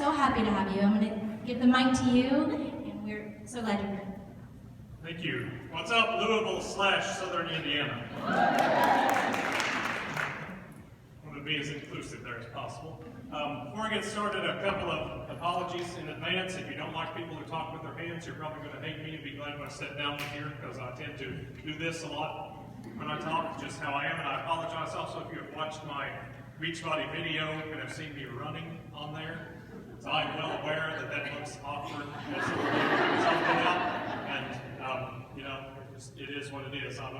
so happy to have you. I'm going to give the mic to you, and we're so glad you're here. Thank you. What's up, Louisville / Southern Indiana? I want to be as inclusive there as possible. Before I get started, a couple of apologies in advance. If you don't like people who talk with their hands, you're probably going to hate me and be glad when I sit down here, because I tend to do this a lot when I talk, just how I am. And I apologize also if you have watched my Beachbody video and have seen me running on there. So I'm well aware that that looks awkward as something out, and you know, it is what it is. I'm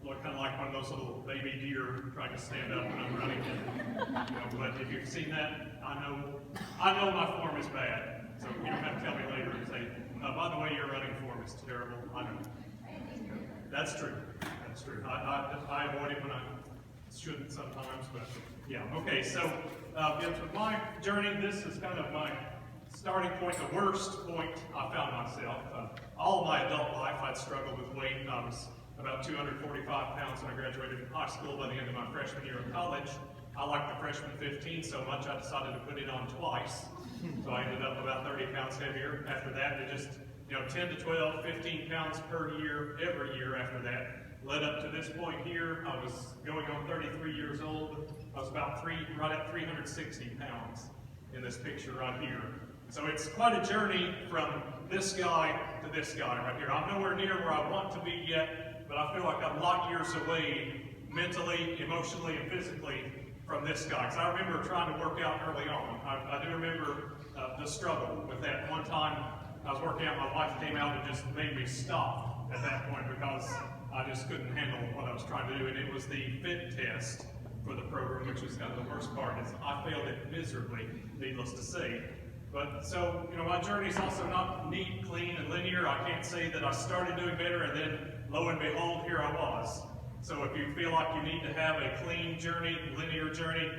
kind of like one of those little baby deer trying to stand up when I'm running. You know, but if you've seen that, I know my form is bad. So you don't have to tell me later and say, by the way, your running form is terrible. I know. That's true. That's true. I avoid it when I shouldn't sometimes, but yeah. Okay, so with my journey, this is kind of my starting point, the worst point I found myself. All of my adult life, I'd struggled with weight. I was about 245 pounds when I graduated from high school. By the end of my freshman year of college, I liked the freshman 15 so much I decided to put it on twice. So I ended up about 30 pounds heavier. After that, it just, 10 to 12, 15 pounds per year, every year after that. Led up to this point here. I was going on 33 years old. I was about right at 360 pounds in this picture right here. So it's quite a journey from this guy to this guy right here. I'm nowhere near where I want to be yet, but I feel like I'm a lot years away mentally, emotionally, and physically from this guy. Because I remember trying to work out early on. I do remember the struggle with that. One time I was working out, my wife came out and just made me stop at that point because I just couldn't handle what I was trying to do. And it was the fit test for the program, which was kind of the worst part. I failed it miserably, needless to say. But so, my journey is also not neat, clean, and linear. I can't say that I started doing better and then, lo and behold, here I was. So if you feel like you need to have a clean journey, linear journey,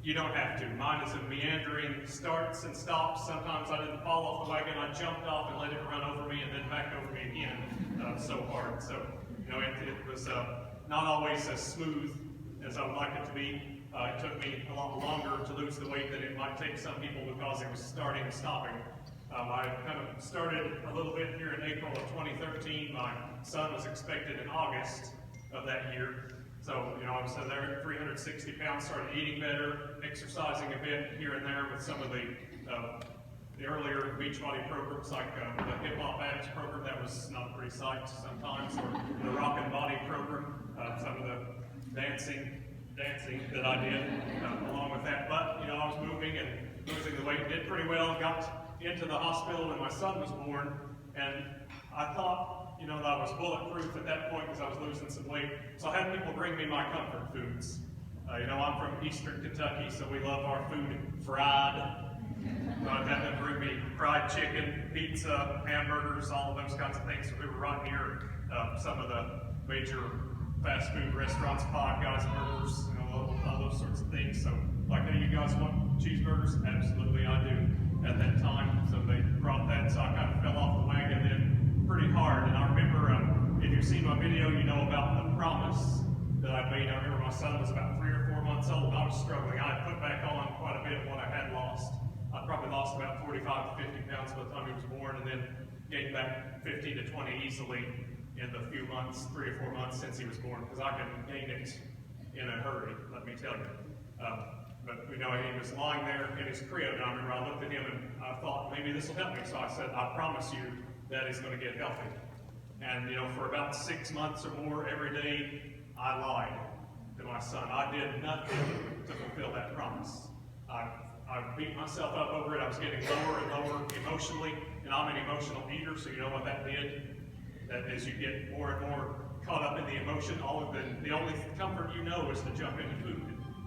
you don't have to. Mine is a meandering starts and stops. Sometimes I didn't fall off the wagon. I jumped off and let it run over me and then back over me again so hard. So, it was not always as smooth as I would like it to be. It took me a lot longer to lose the weight than it might take some people because it was starting and stopping. I kind of started a little bit here in April of 2013. My son was expected in August of that year. So, I was there at 360 pounds, started eating better, exercising a bit here and there with some of the earlier Beachbody programs like the Hip Hop Abs program. That was not a pretty sight sometimes, or the Rock and Body program, some of the dancing that I did along with that. But, I was moving and losing the weight, did pretty well, got into the hospital when my son was born, and I thought, that I was bulletproof at that point because I was losing some weight. So I had people bring me my comfort foods. I'm from Eastern Kentucky, so we love our food fried. So I had them bring me fried chicken, pizza, hamburgers, all of those kinds of things. So we were right near some of the major fast food restaurants, Five Guys burgers, all those sorts of things. So, like, hey, you guys want cheeseburgers? Absolutely, I do at that time. So they brought that, so I kind of fell off the wagon then pretty hard. And I remember, if you've seen my video, you know about the promise that I made. I remember my son was about 3 or 4 months old. I was struggling. I had put back on quite a bit of what I had lost. I probably lost about 45 to 50 pounds by the time he was born, and then gained back 15 to 20 easily in the few months, 3 or 4 months since he was born, because I can gain it in a hurry, let me tell you. But he was lying there in his crib, and I remember I looked at him and I thought, maybe this will help me. So I said, I promise you that he's going to get healthy. And for about 6 months or more every day, I lied to my son. I did nothing to fulfill that promise. I beat myself up over it. I was getting lower and lower emotionally, and I'm an emotional eater, so you know what that did? That as you get more and more caught up in the emotion, the only comfort you know is to jump into food.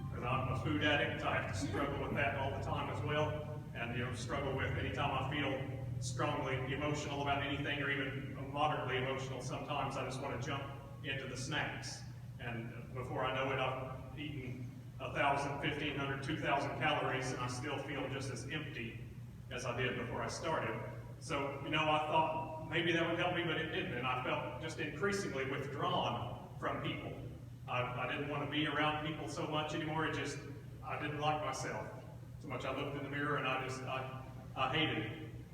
Because I'm a food addict, I have to struggle with that all the time as well, and struggle with anytime I feel strongly emotional about anything, or even moderately emotional sometimes, I just want to jump into the snacks. And before I know it, I've eaten 1,000, 1,500, 2,000 calories, and I still feel just as empty as I did before I started. So, I thought maybe that would help me, but it didn't, and I felt just increasingly withdrawn from people. I didn't want to be around people so much anymore. I didn't like myself so much. I looked in the mirror and I I hated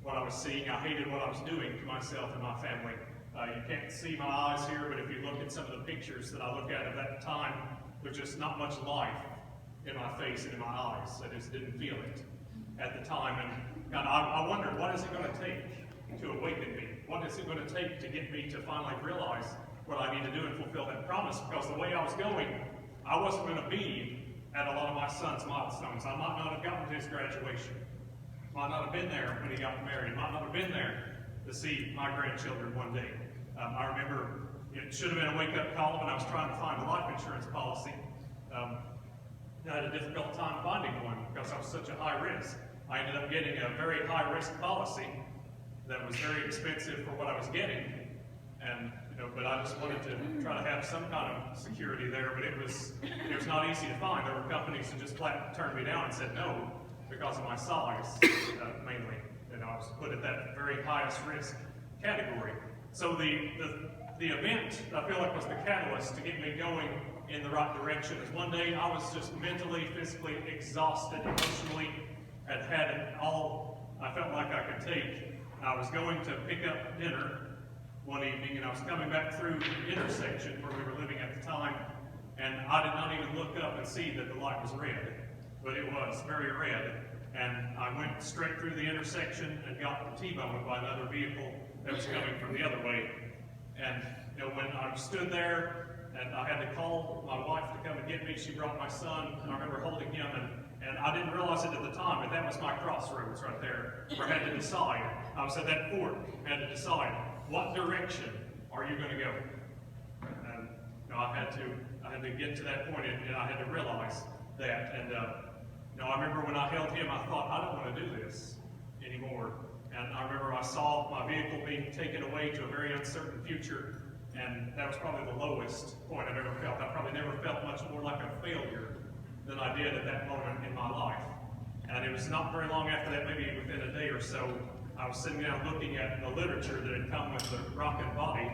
what I was seeing. I hated what I was doing to myself and my family. You can't see my eyes here, but if you look at some of the pictures that I look at that time, there's just not much life in my face and in my eyes. I just didn't feel it at the time. And I wondered, what is it going to take to awaken me? What is it going to take to get me to finally realize what I need to do and fulfill that promise? Because the way I was going, I wasn't going to be at a lot of my son's milestones. I might not have gotten to his graduation. Might not have been there when he got married. Might not have been there to see my grandchildren one day. I remember it should have been a wake-up call when I was trying to find a life insurance policy. I had a difficult time finding one because I was such a high risk. I ended up getting a very high-risk policy that was very expensive for what I was getting, and but I just wanted to try to have some kind of security there. But it was not easy to find. There were companies that just flat turned me down and said no because of my size, mainly. And I was put at that very highest risk category. So the event, I feel like, was the catalyst to get me going in the right direction. Is one day I was just mentally, physically exhausted, emotionally, had it all I felt like I could take. I was going to pick up dinner one evening, and I was coming back through the intersection where we were living at the time, and I did not even look up and see that the light was red, but it was very red. And I went straight through the intersection and got T-boned by another vehicle that was coming from the other way. And when I stood there and I had to call my wife to come and get me, she brought my son, and I remember holding him, and I didn't realize it at the time, but that was my crossroads right there, where I had to decide. I was at that fork, I had to decide, what direction are you going to go? And I had to get to that point, and I had to realize that. And I remember when I held him, I thought, I don't want to do this anymore. And I remember I saw my vehicle being taken away to a very uncertain future, and that was probably the lowest point I've ever felt. I probably never felt much more like a failure than I did at that moment in my life. And it was not very long after that, maybe within a day or so, I was sitting down looking at the literature that had come with the Rock and Body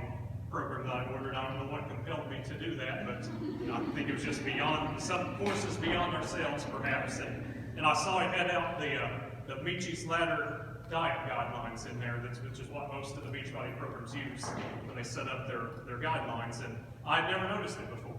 program that I ordered. I don't know what compelled me to do that, but I think it was just beyond, some forces beyond ourselves, perhaps. And I saw it had out the Michi's Ladder diet guidelines in there, which is what most of the Beachbody programs use when they set up their guidelines. And I had never noticed it before.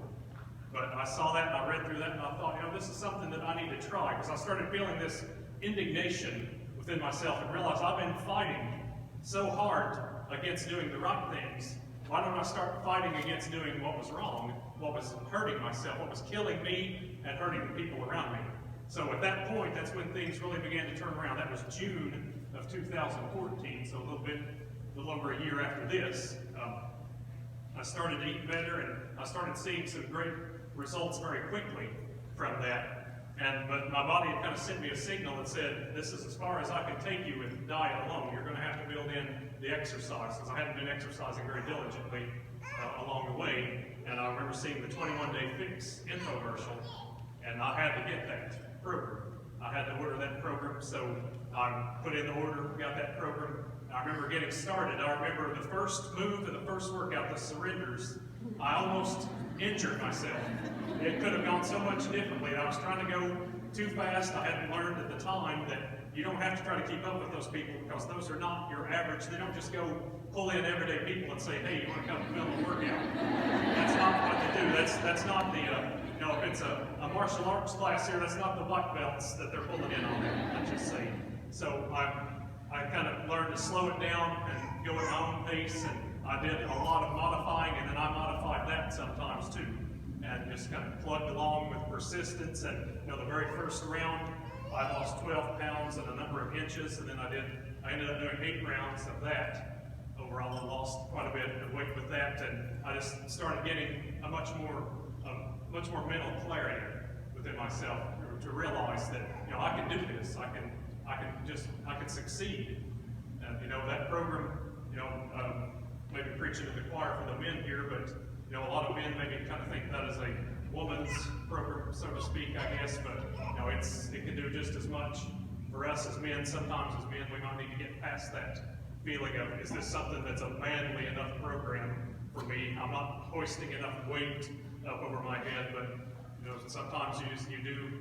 But I saw that, and I read through that, and I thought, this is something that I need to try, because I started feeling this indignation within myself and realized I've been fighting so hard against doing the right things. Why don't I start fighting against doing what was wrong, what was hurting myself, what was killing me and hurting the people around me? So at that point, that's when things really began to turn around. That was June of 2014, so a little over a year after this. I started to eat better, and I started seeing some great results very quickly from that. But my body had kind of sent me a signal that said, this is as far as I can take you with diet alone. You're going to have to build in the exercise, because I hadn't been exercising very diligently along the way. And I remember seeing the 21-Day Fix infomercial, and I had to get that program. I had to order that program, so I put in the order, got that program. I remember getting started. I remember the first move and the first workout, the surrenders, I almost injured myself. It could have gone so much differently. I was trying to go too fast. I hadn't learned at the time that you don't have to try to keep up with those people, because those are not your average. They don't just go pull in everyday people and say, hey, you want to come film a workout? That's not what they do. That's not the, if it's a martial arts class here, that's not the black belts that they're pulling in on there, let's just say. So I kind of learned to slow it down and go at my own pace, and I did a lot of modifying, and then I modified that sometimes too, and just kind of plugged along with persistence. And the very first round, I lost 12 pounds and a number of inches, and then I ended up doing 8 rounds of that. Overall, I lost quite a bit of weight with that, and I just started getting a much more mental clarity within myself to realize that I can do this. I can succeed. And that program, maybe preaching to the choir for the men here, but a lot of men maybe kind of think that is a woman's program, so to speak, I guess. But it can do just as much for us as men. Sometimes as men, we might need to get past that feeling of, is this something that's a manly enough program for me? I'm not hoisting enough weight up over my head, but sometimes you do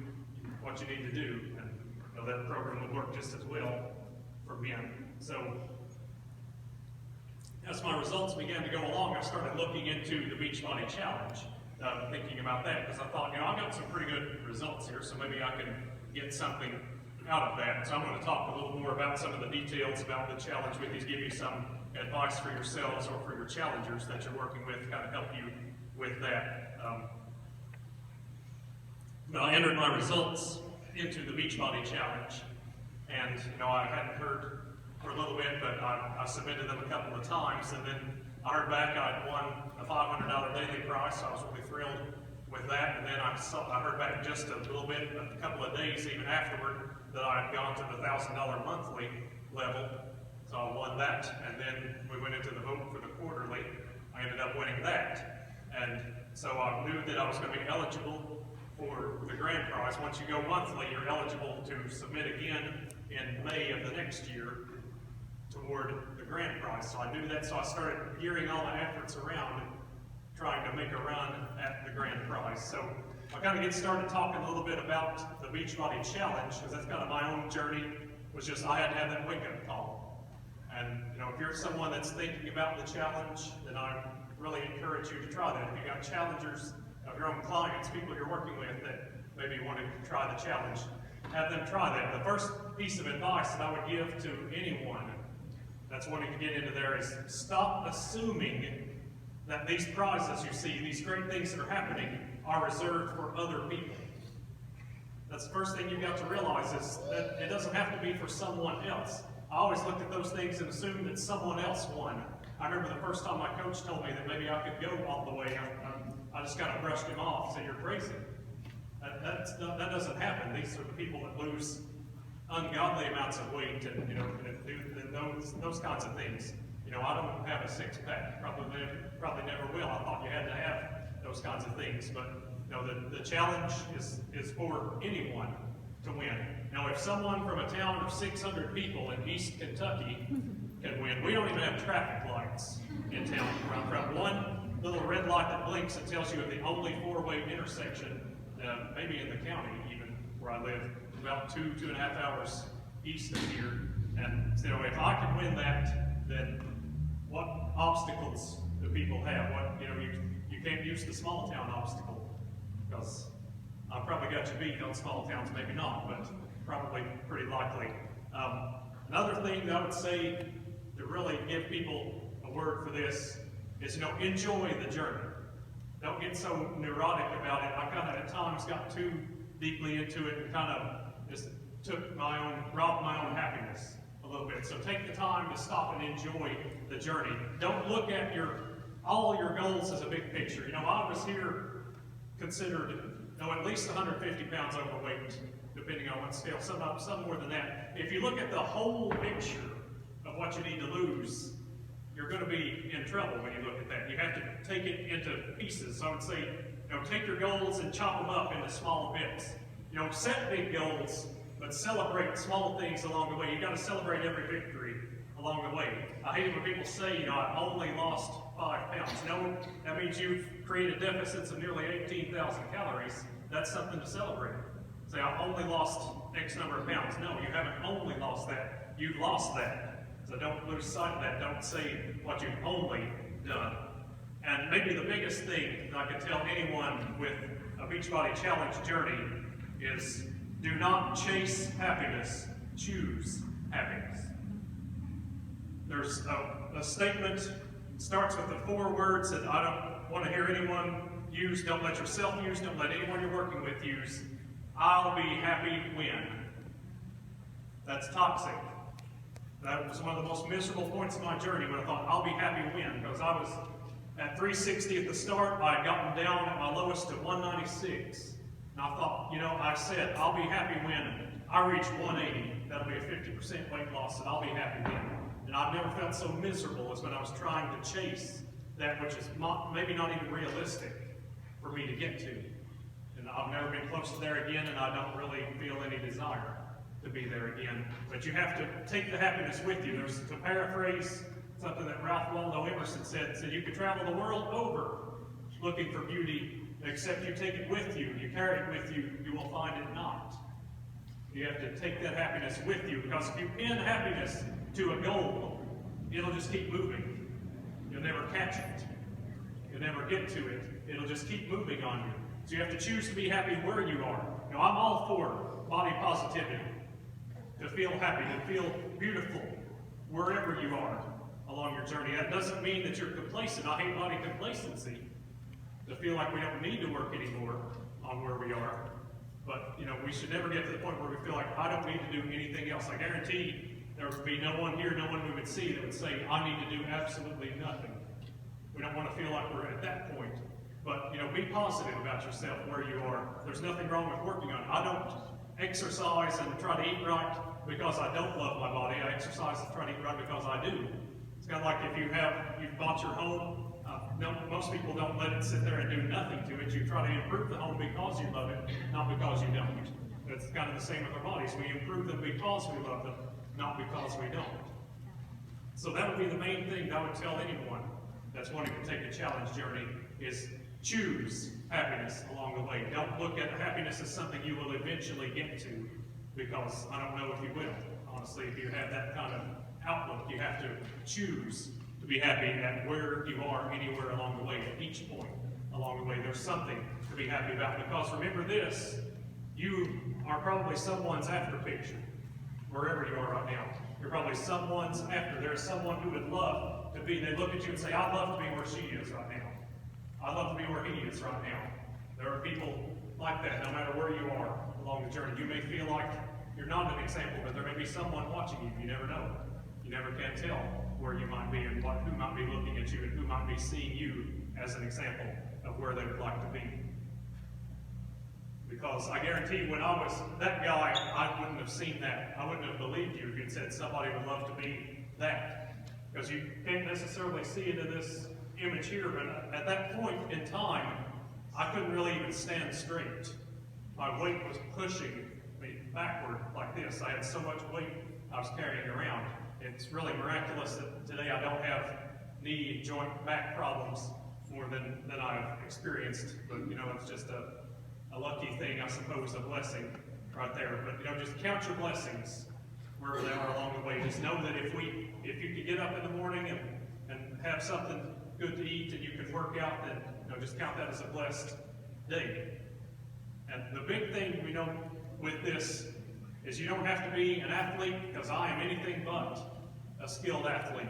what you need to do, and that program will work just as well for men. So as my results began to go along, I started looking into the Beachbody Challenge, thinking about that, because I thought, I've got some pretty good results here, so maybe I can get something out of that. So I'm going to talk a little more about some of the details about the challenge with these, give you some advice for yourselves or for your challengers that you're working with, kind of help you with that. I entered my results into the Beachbody Challenge, and I hadn't heard for a little bit, but I submitted them a couple of times, and then I heard back I had won a $500 daily prize, so I was really thrilled with that. And then I heard back just a little bit, a couple of days even afterward, that I had gone to the $1,000 monthly level. So I won that, and then we went into the vote for the quarterly. I ended up winning that. And so I knew that I was going to be eligible for the grand prize. Once you go monthly, you're eligible to submit again in May of the next year toward the grand prize. So I knew that, so I started gearing all my efforts around trying to make a run at the grand prize. So I kind of get started talking a little bit about the Beachbody Challenge, because that's kind of my own journey, was just I had to have that wake-up call. And if you're someone that's thinking about the challenge, then I really encourage you to try that. If you've got challengers of your own clients, people you're working with that maybe want to try the challenge, have them try that. The first piece of advice that I would give to anyone that's wanting to get into there is stop assuming that these prizes you see, these great things that are happening, are reserved for other people. That's the first thing you've got to realize, is that it doesn't have to be for someone else. I always looked at those things and assumed that someone else won. I remember the first time my coach told me that maybe I could go all the way. I just kind of brushed him off, said, "You're crazy." That doesn't happen. These are the people that lose ungodly amounts of weight and do those kinds of things. I don't have a six-pack. Probably never will. I thought you had to have those kinds of things, but the challenge is for anyone to win. Now, if someone from a town of 600 people in East Kentucky can win, we don't even have traffic lights in town. From one little red light that blinks and tells you of the only four-way intersection, maybe in the county even where I live, about 2.5 hours east of here. And if I can win that, then what obstacles do people have? You can't use the small town obstacle, because I've probably got you beat on small towns, maybe not, but probably pretty likely. Another thing that I would say to really give people a word for this is, enjoy the journey. Don't get so neurotic about it. I kind of at times got too deeply into it and kind of just robbed my own happiness a little bit. So take the time to stop and enjoy the journey. Don't look at all your goals as a big picture. I was here considered, at least 150 pounds overweight, depending on what scale, some more than that. If you look at the whole picture of what you need to lose, you're going to be in trouble when you look at that. You have to take it into pieces. So I would say, take your goals and chop them up into small bits. Set big goals, but celebrate small things along the way. You've got to celebrate every victory along the way. I hate it when people say, I only lost 5 pounds. No, that means you've created deficits of nearly 18,000 calories. That's something to celebrate. Say, I only lost X number of pounds. No, you haven't only lost that. You've lost that. So don't lose sight of that. Don't say what you've only done. And maybe the biggest thing that I could tell anyone with a Beachbody Challenge journey is, do not chase happiness, choose happiness. There's a statement that starts with the 4 words that I don't want to hear anyone use. Don't let yourself use. Don't let anyone you're working with use. I'll be happy when. That's toxic. That was one of the most miserable points of my journey, when I thought, I'll be happy when. Because I was at 360 at the start. I had gotten down at my lowest to 196. And I thought, I said, I'll be happy when I reach 180. That'll be a 50% weight loss, and I'll be happy then. And I've never felt so miserable as when I was trying to chase that which is maybe not even realistic for me to get to. And I've never been close to there again, and I don't really feel any desire to be there again. But you have to take the happiness with you. There's, to paraphrase something that Ralph Waldo Emerson said you could travel the world over looking for beauty, except you take it with you, you carry it with you, you will find it not. You have to take that happiness with you, because if you pin happiness to a goal, it'll just keep moving. You'll never catch it. You'll never get to it. It'll just keep moving on you. So you have to choose to be happy where you are. Now, I'm all for body positivity, to feel happy, to feel beautiful wherever you are along your journey. That doesn't mean that you're complacent. I hate body complacency, to feel like we don't need to work anymore on where we are. But, we should never get to the point where we feel like, I don't need to do anything else. I guarantee there would be no one here, no one we would see that would say, I need to do absolutely nothing. We don't want to feel like we're at that point. But, be positive about yourself where you are. There's nothing wrong with working on it. I don't exercise and try to eat right because I don't love my body. I exercise and try to eat right because I do. It's kind of like if you've bought your home. Most people don't let it sit there and do nothing to it. You try to improve the home because you love it, not because you don't. It's kind of the same with our bodies. We improve them because we love them, not because we don't. So that would be the main thing that I would tell anyone that's wanting to take a challenge journey is choose happiness along the way. Don't look at happiness as something you will eventually get to, because I don't know if you will. Honestly, if you have that kind of outlook, you have to choose to be happy at where you are, anywhere along the way, at each point along the way. There's something to be happy about, because remember this, you are probably someone's after picture, wherever you are right now. You're probably someone's after. There's someone who would love to be, they look at you and say, I'd love to be where she is right now. I'd love to be where he is right now. There are people like that, no matter where you are along the journey. You may feel like you're not an example, but there may be someone watching you. You never know. You never can tell where you might be and who might be looking at you and who might be seeing you as an example of where they would like to be. Because I guarantee when I was that guy, I wouldn't have seen that. I wouldn't have believed you if you'd said somebody would love to be that. Because you can't necessarily see it in this image here, but at that point in time, I couldn't really even stand straight. My weight was pushing me backward like this. I had so much weight I was carrying around. It's really miraculous that today I don't have knee, joint, back problems more than I've experienced. But, it's just a lucky thing, I suppose, a blessing right there. But, just count your blessings wherever they are along the way. Just know that if you could get up in the morning and have something good to eat and you can work out, then, just count that as a blessed day. And the big thing we know with this is you don't have to be an athlete, because I am anything but a skilled athlete.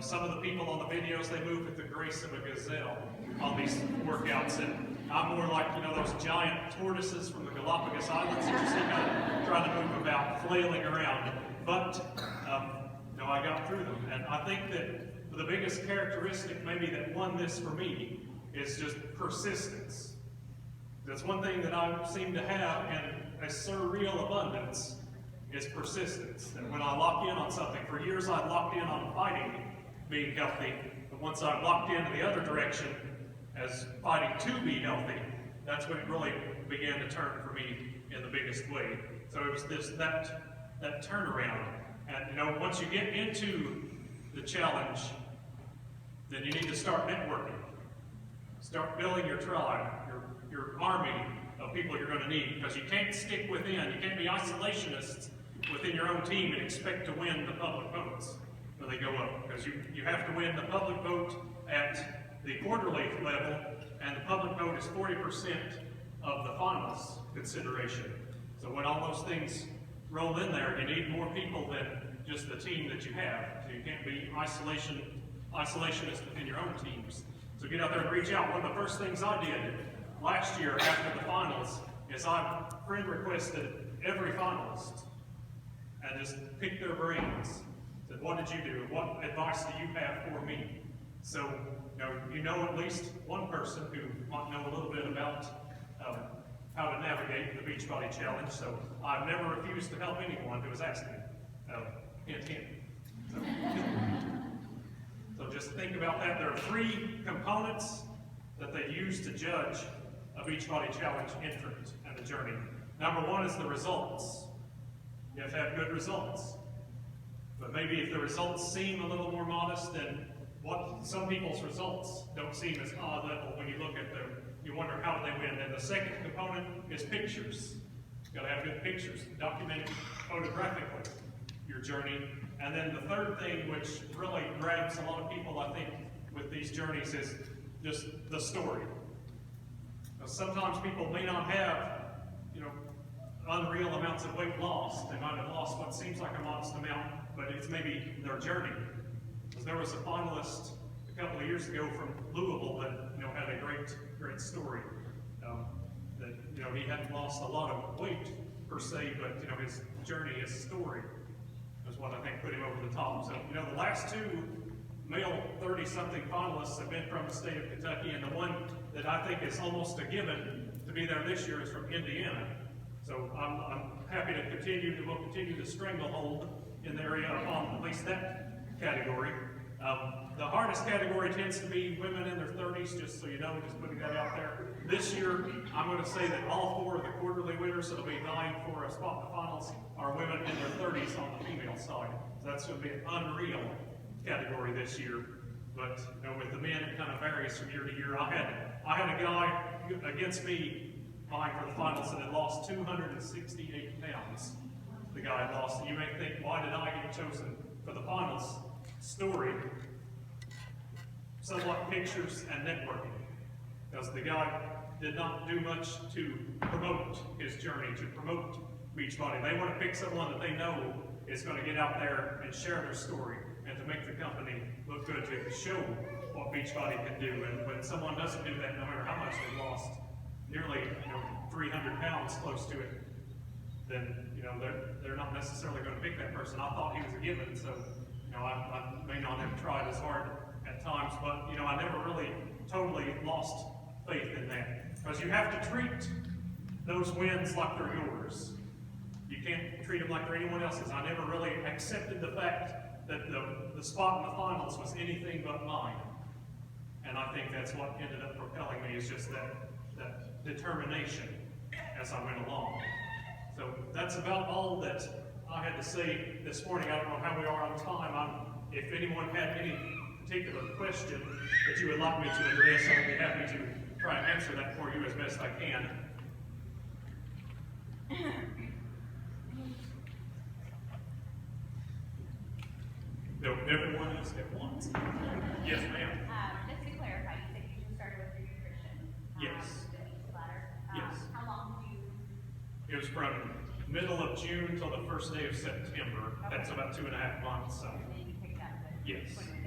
Some of the people on the videos, they move with the grace of a gazelle on these workouts, and I'm more like, those giant tortoises from the Galapagos Islands that you see kind of trying to move about, flailing around. But, I got through them. And I think that the biggest characteristic maybe that won this for me is just persistence. That's one thing that I seem to have in a surreal abundance is persistence. And when I lock in on something, for years I'd locked in on fighting being healthy, but once I locked into the other direction as fighting to be healthy, that's when it really began to turn for me in the biggest way. So it was that turnaround. And once you get into the challenge, then you need to start networking. Start building your tribe, your army of people you're going to need, because you can't stick within. You can't be isolationists within your own team and expect to win the public votes when they go up, because you have to win the public vote at the quarterly level, and the public vote is 40% of the finalists consideration. So when all those things roll in there, you need more people than just the team that you have. So you can't be isolationist within your own teams. So get out there and reach out. One of the first things I did last year after the finals is I friend requested every finalist and just picked their brains. Said, what did you do? What advice do you have for me? So you know at least one person who might know a little bit about how to navigate the Beachbody Challenge. So I've never refused to help anyone who has asked me. Hint, hint. So just think about that. There are 3 components that they use to judge a Beachbody Challenge entrant and the journey. Number 1 is the results. You have to have good results. But maybe if the results seem a little more modest than what some people's results don't seem as high level when you look at them, you wonder how they win. And the second component is pictures. You've got to have good pictures, document photographically your journey. And then the third thing, which really grabs a lot of people, I think, with these journeys is just the story. Now, sometimes people may not have, unreal amounts of weight lost. They might have lost what seems like a modest amount, but it's maybe their journey. Because there was a finalist a couple of years ago from Louisville that, had a great story. That, he hadn't lost a lot of weight per se, but, his journey, his story is what I think put him over the top. So, the last two male 30-something finalists have been from the state of Kentucky, and the one that I think is almost a given to be there this year is from Indiana. So I'm happy to we'll continue to stranglehold in the area on at least that category. The hardest category tends to be women in their 30s, just so you know, just putting that out there. This year, I'm going to say that all four of the quarterly winners that'll be vying for a spot in the finals are women in their 30s on the female side. So that's going to be an unreal category this year. But with the men, it kind of varies from year to year. I had a guy against me vying for the finals that had lost 268 pounds. The guy had lost. And you may think, why did I get chosen for the finals? Story, somewhat pictures and networking. Because the guy did not do much to promote his journey, to promote Beachbody. They want to pick someone that they know is going to get out there and share their story and to make the company look good, to show what Beachbody can do. And when someone doesn't do that, no matter how much they've lost, nearly 300 pounds close to it, then they're not necessarily going to pick that person. I thought he was a given, so I may not have tried as hard at times, but I never really totally lost faith in that, because you have to treat those wins like they're yours. You can't treat them like they're anyone else's. I never really accepted the fact that the spot in the finals was anything but mine, and I think that's what ended up propelling me, is just that determination as I went along. So that's about all that I had to say this morning. I don't know how we are on time. If anyone had any particular question that you would like me to address, I would be happy to try and answer that for you as best I can. No, everyone else at once. Yes, ma'am. Just to clarify, you said you just started with your nutrition. Yes. The each ladder. Yes. How long do you? It was from middle of June till the first day of September. Okay. That's about 2.5 months. So. And then you picked up the Yes. 20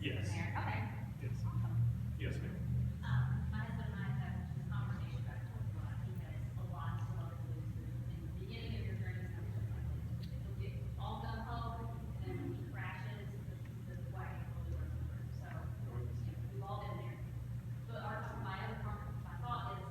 Yes. in there. Okay. Yes. Awesome. Yes, ma'am. My husband and I have had this conversation back and forth a lot. He has a lot to love to lose. In the beginning of your journey, he'll get all gung ho, and then when he crashes, the wagon really runs over. So, we've all been there. But my thought is,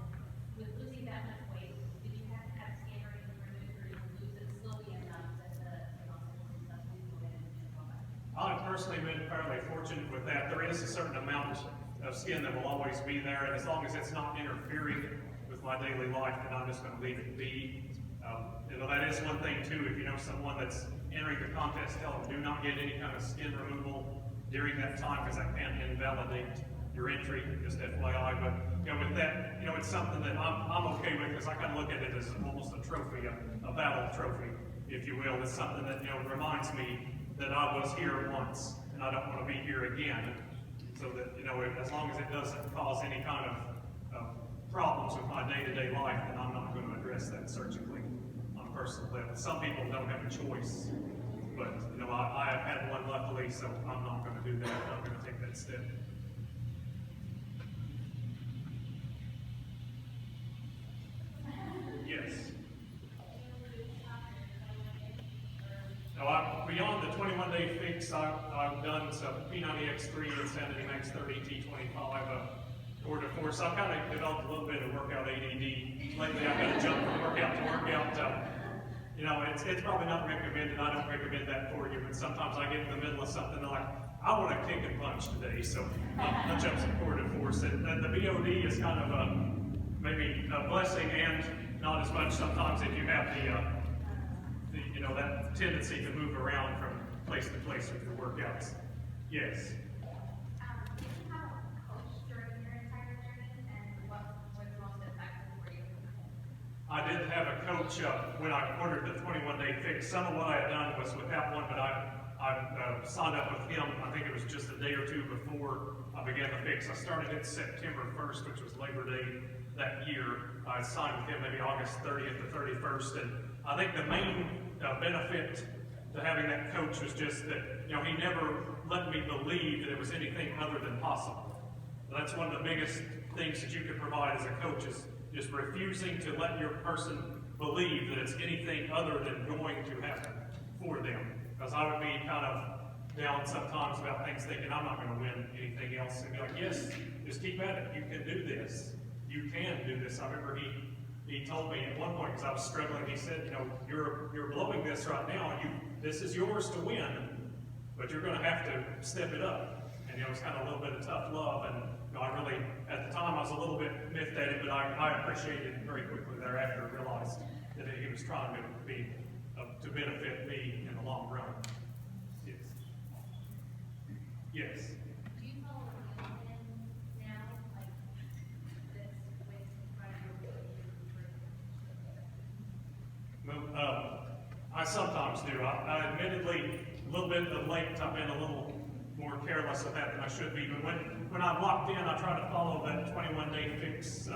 with losing that much weight, did you have to have skin or anything removed, or you lose it slowly enough that the muscles and stuff do go in and go back? I've personally been fairly fortunate with that. There is a certain amount of skin that will always be there, and as long as it's not interfering with my daily life, then I'm just going to leave it be. That is one thing too. If you know someone that's entering the contest, tell them do not get any kind of skin removal during that time, because that can invalidate your entry, just FYI. But with that, it's something that I'm okay with, because I kind of look at it as almost a trophy, a battle trophy, if you will. It's something that reminds me that I was here once, and I don't want to be here again. So that as long as it doesn't cause any kind of problems with my day-to-day life, then I'm not going to address that surgically on a personal level. Some people don't have a choice, but I have had one luckily, so I'm not going to do that. I'm going to take that step. Yes. Now, beyond the 21-day fix, I've done some P90X3 and Sanity Max 30 T25 tour de force. I've kind of developed a little bit of workout ADD. Lately, I've got to jump from workout to workout. It's probably not recommended. I don't recommend that for you, but sometimes I get in the middle of something and I want to kick and punch today, so I'll jump some tour de force. And the BOD is kind of maybe a blessing and not as much sometimes if you have that tendency to move around from place to place with your workouts. Yes. Did you have a coach during your entire journey, and what was most effective for you? I did have a coach when I ordered the 21-day fix. Some of what I had done was without one, but I signed up with him. I think it was just a day or two before I began the fix. I started it September 1st, which was Labor Day that year. I signed with him maybe August 30th or 31st, and I think the main benefit to having that coach was just that, you know, he never let me believe that it was anything other than possible. That's one of the biggest things that you can provide as a coach is just refusing to let your person believe that it's anything other than going to happen for them. Because I would be kind of down sometimes about things thinking I'm not going to win anything else, and be like, yes, just keep at it. You can do this. You can do this. I remember he told me at one point, because I was struggling, he said, you know, you're blowing this right now. This is yours to win, but you're going to have to step it up. And it was kind of a little bit of tough love, and you know, I really, at the time, I was a little bit miffed at it, but I appreciated it very quickly thereafter. Realized that he was trying to benefit me in the long run. Yes. Yes. Do you follow a plan now, like this with I sometimes do. I admittedly, a little bit of late, I've been a little more careless of that than I should be. But when I'm locked in, I try to follow that 21-day fix,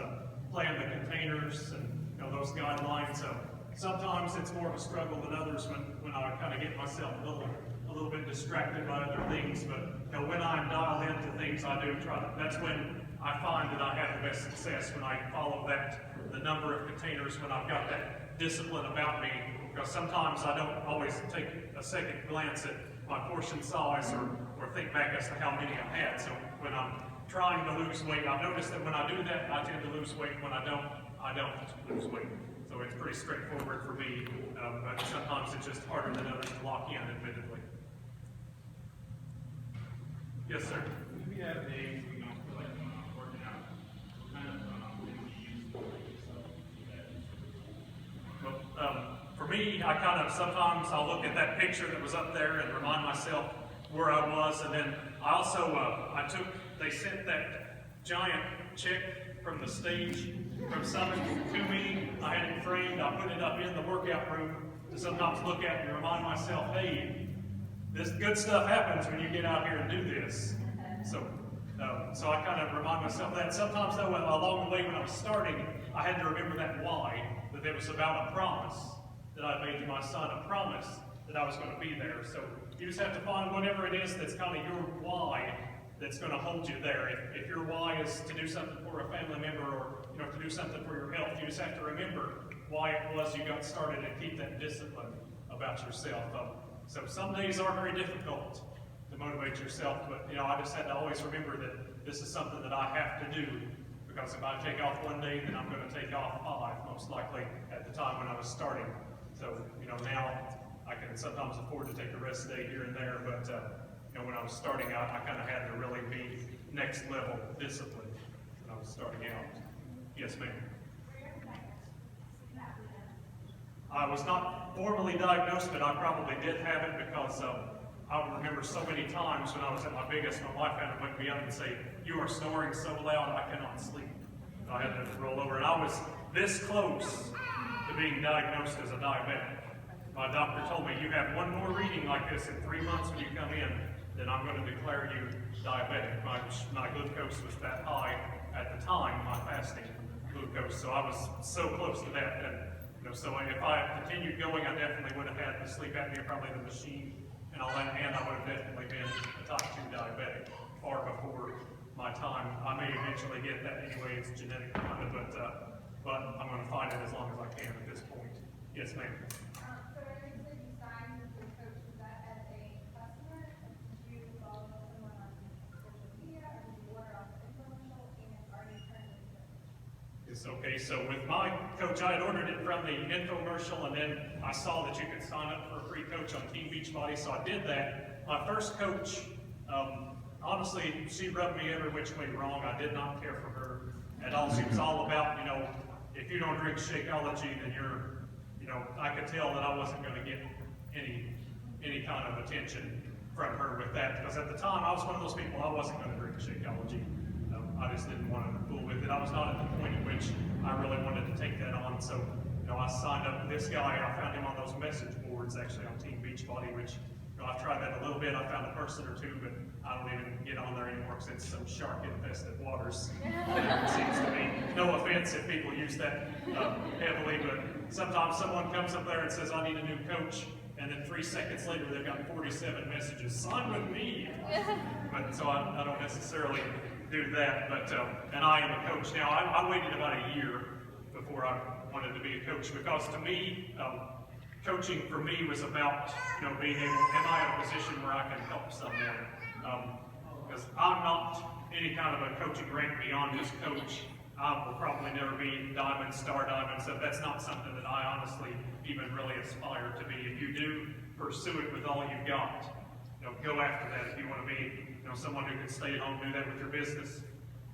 plan the containers and those guidelines. Sometimes it's more of a struggle than others when I kind of get myself a little bit distracted by other things. But when I'm dialed into things, I do try to. That's when I find that I have the best success, when I follow the number of containers, when I've got that discipline about me. Because sometimes I don't always take a second glance at my portion size or think back as to how many I had. So when I'm trying to lose weight, I've noticed that when I do that, I tend to lose weight. When I don't lose weight. So it's pretty straightforward for me, but sometimes it's just harder than others to lock in, admittedly. Yes, sir. If you have days where you don't feel like working out, what kind of things do you use for yourself to do that? Well, for me, I kind of sometimes I'll look at that picture that was up there and remind myself where I was, and then I also they sent that giant check from the stage from Summit to me. I had it framed. I put it up in the workout room to sometimes look at and remind myself, hey, this good stuff happens when you get out here and do this. So I kind of remind myself that. Sometimes, though, along the way when I was starting, I had to remember that why, that it was about a promise that I made to my son, a promise that I was going to be there. So you just have to find whatever it is that's kind of your why that's going to hold you there. If your why is to do something for a family member or to do something for your health, you just have to remember why it was you got started and keep that discipline about yourself. So some days are very difficult to motivate yourself, but I just had to always remember that this is something that I have to do, because if I take off one day, then I'm going to take off 5, most likely at the time when I was starting. So now I can sometimes afford to take a rest day here and there, but when I was starting out, I kind of had to really be next level discipline when I was starting out. Yes, ma'am. I was not formally diagnosed, but I probably did have it because I remember so many times when I was at my biggest, my wife had to wake me up and say, "You are snoring so loud, I cannot sleep." So I had to roll over, and I was this close to being diagnosed as a diabetic. My doctor told me, "You have one more reading like this in 3 months when you come in, then I'm going to declare you diabetic." My glucose was that high at the time, my fasting glucose, so I was so close to that. And so if I had continued going, I definitely would have had the sleep apnea, probably the machine and all that, and I would have definitely been a type 2 diabetic far before my time. I may eventually get that anyway, it's genetic kind of, but I'm going to fight it as long as I can at this point. Yes, ma'am. So when you said you signed with your coach, was that as a customer? Did you follow someone on social media, or did you order off the infomercial, and are you currently coach? It's okay. So with my coach, I had ordered it from the infomercial, and then I saw that you could sign up for a free coach on Team Beachbody, so I did that. My first coach, honestly, she rubbed me every which way wrong. I did not care for her at all. She was all about, if you don't drink Shakeology, then you're, I could tell that I wasn't going to get any kind of attention from her with that, because at the time I was one of those people, I wasn't going to drink Shakeology. I just didn't want to fool with it. I was not at the point at which I really wanted to take that on. So I signed up with this guy. I found him on those message boards, actually on Team Beachbody, which I've tried that a little bit. I found a person or two, but I don't even get on there anymore because it's some shark-infested waters. It seems to be. No offense if people use that heavily, but sometimes someone comes up there and says, I need a new coach, and then 3 seconds later they've got 47 messages. Sign with me! But so I don't necessarily do that, but and I am a coach now. I waited about a year before I wanted to be a coach because to me, coaching for me was about being able, am I in a position where I can help someone? Because I'm not any kind of a coaching rank beyond just coach. I will probably never be diamond, star diamond, so that's not something that I honestly even really aspire to be. If you do, pursue it with all you've got. Go after that. If you want to be someone who can stay at home, do that with your business,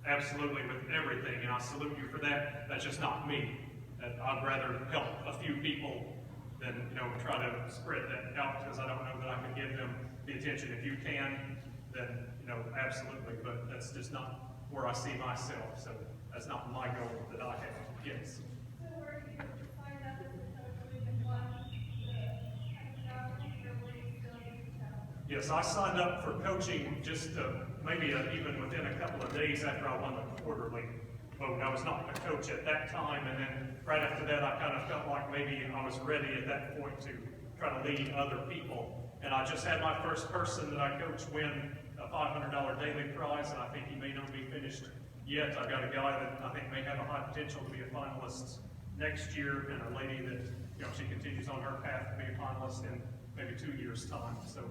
absolutely with everything, and I salute you for that. That's just not me. I'd rather help a few people than try to spread that out because I don't know that I can give them the attention. If you can, then absolutely, but that's just not where I see myself, so that's not my goal that I have. Yes. So were you signed up as a coach when you watched the challenge, or were you still in the challenge? Yes, I signed up for coaching just maybe even within a couple of days after I won the quarterly vote. I was not a coach at that time, and then right after that I kind of felt like maybe I was ready at that point to try to lead other people. And I just had my first person that I coached win a $500 daily prize, and I think he may not be finished yet. I got a guy that I think may have a high potential to be a finalist next year, and a lady that she continues on her path to be a finalist in maybe 2 years' time. So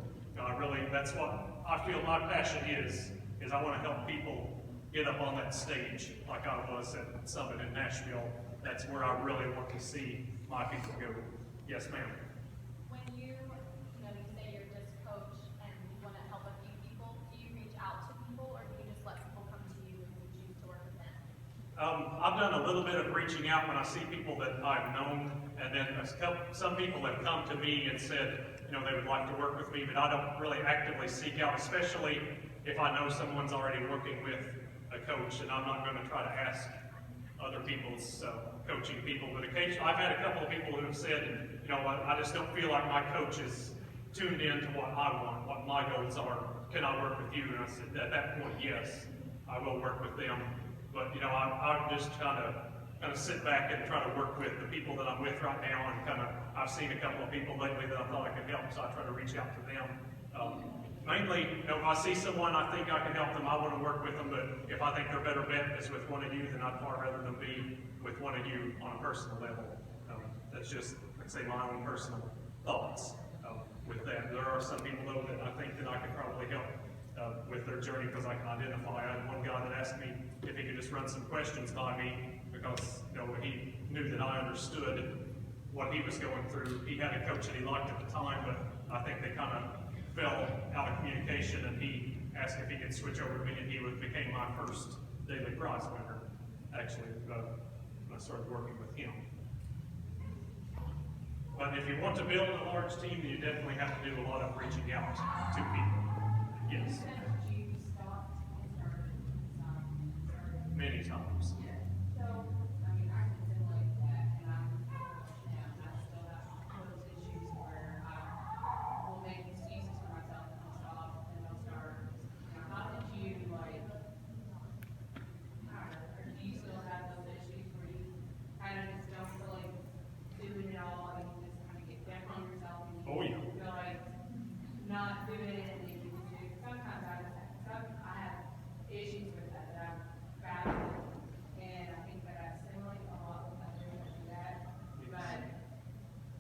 that's what I feel my passion is I want to help people get up on that stage like I was at Summit in Nashville. That's where I really want to see my people go. Yes, ma'am. When you say you're this coach and you want to help a few people, do you reach out to people or do you just let people come to you and you choose to work with them? I've done a little bit of reaching out when I see people that I've known, and then some people have come to me and said, they would like to work with me, but I don't really actively seek out, especially if I know someone's already working with a coach, and I'm not going to try to ask other people's coaching people. But occasionally, I've had a couple of people who have said, I just don't feel like my coach is tuned in to what I want, what my goals are. Can I work with you? And I said, at that point, yes, I will work with them. But I'm just kind of sit back and try to work with the people that I'm with right now, and I've seen a couple of people lately that I thought I could help, so I try to reach out to them. Mainly, if I see someone I think I can help them, I want to work with them, but if I think their better bet is with one of you, then I'd far rather them be with one of you on a personal level. That's just, I'd say, my own personal thoughts with that. There are some people, though, that I think that I could probably help with their journey because I can identify. I had one guy that asked me if he could just run some questions by me because he knew that I understood what he was going through. He had a coach that he liked at the time, but I think they kind of fell out of communication, and he asked if he could switch over to me, and he became my first daily prize winner, actually, when I started working with him. But if you want to build a large team, then you definitely have to do a lot of reaching out to people. Yes. You stopped and started. Many times. So, I can simulate that, and I'm now, I still have those issues where I will make excuses for myself and I'll stop and I'll start. How did you, or do you still have those issues where you kind of just don't feel like doing it all and you just kind of get down on yourself and you Oh, yeah. feel like not doing it and you can do it? Sometimes I have issues with that I've battled, and I think that I assimilate a lot with my doing that. But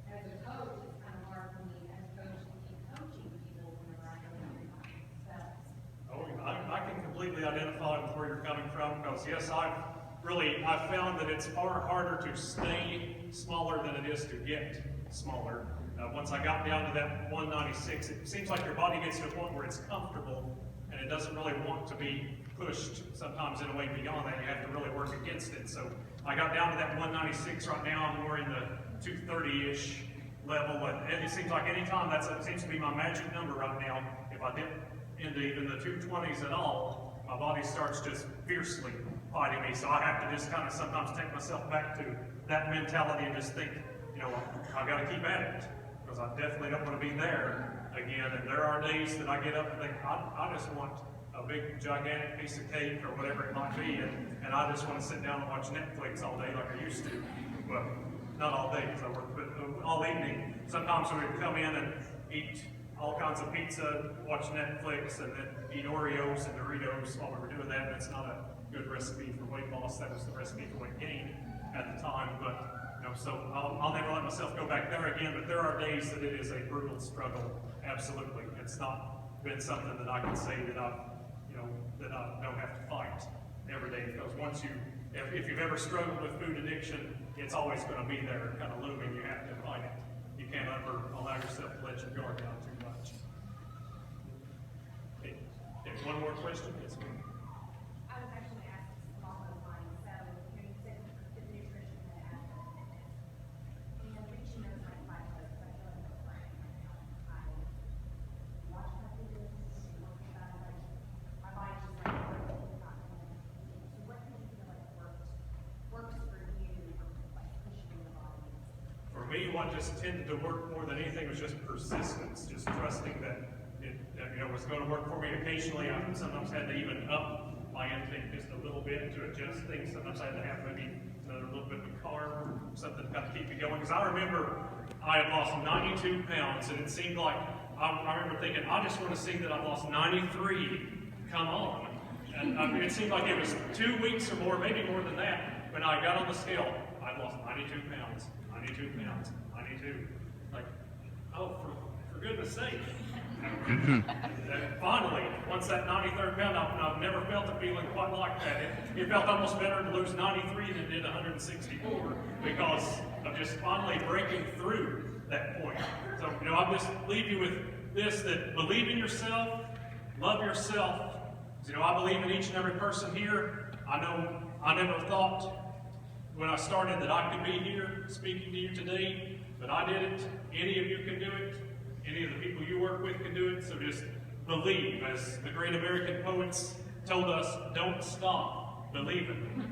as a coach, it's kind of hard for me as a coach to keep coaching people whenever I go through my stuff. Oh, I can completely identify with where you're coming from because, yes, I've found that it's far harder to stay smaller than it is to get smaller. Once I got down to that 196, it seems like your body gets to a point where it's comfortable and it doesn't really want to be pushed sometimes in a way beyond that. You have to really work against it. So I got down to that 196 right now. I'm more in the 230-ish level. And it seems like anytime that seems to be my magic number right now. If I dip into even the 220s at all, my body starts just fiercely fighting me. So I have to just kind of sometimes take myself back to that mentality and just think, you know, I got to keep at it because I definitely don't want to be there again. And there are days that I get up and think, I just want a big gigantic piece of cake or whatever it might be, and I just want to sit down and watch Netflix all day like I used to. Well, not all day because I work, but all evening. Sometimes we would come in and eat all kinds of pizza, watch Netflix, and then eat Oreos and Doritos while we were doing that. That's not a good recipe for weight loss. That was the recipe for weight gain at the time. But you know, so I'll never let myself go back there again. But there are days that it is a brutal struggle. Absolutely, it's not been something that I can say that I don't have to fight every day. Because once if you've ever struggled with food addiction, it's always going to be there, kind of looming. You have to fight it. You can't ever allow yourself to let your guard down too much. Okay. One more question? Yes, ma'am. I was actually asked along those lines. So, you said the nutrition and aspect and reaching those like plateaus. I feel like that's right now. I watch my videos, working about it, like my body's just like not going. So, what do you feel like works for you, like pushing the body? For me, what just tended to work more than anything was just persistence, just trusting that it was going to work for me. Occasionally, I sometimes had to even up my intake just a little bit to adjust things. Sometimes I had to have maybe another little bit of carb or something to kind of keep me going. Because I remember I had lost 92 pounds, and it seemed like, I remember thinking, I just want to see that I've lost 93. Come on. And it seemed like it was 2 weeks or more, maybe more than that, when I got on the scale, I'd lost 92 pounds. 92 pounds, 92. Like, oh, for goodness sake. And finally, once that 93rd pound, I've never felt a feeling quite like that. It felt almost better to lose 93 than it did 164 because of just finally breaking through that point. So, I'll just leave you with this, that believe in yourself, love yourself. I believe in each and every person here. I know I never thought when I started that I could be here speaking to you today, but I did it. Any of you can do it. Any of the people you work with can do it. So just believe. As the great American poets told us, don't stop believing.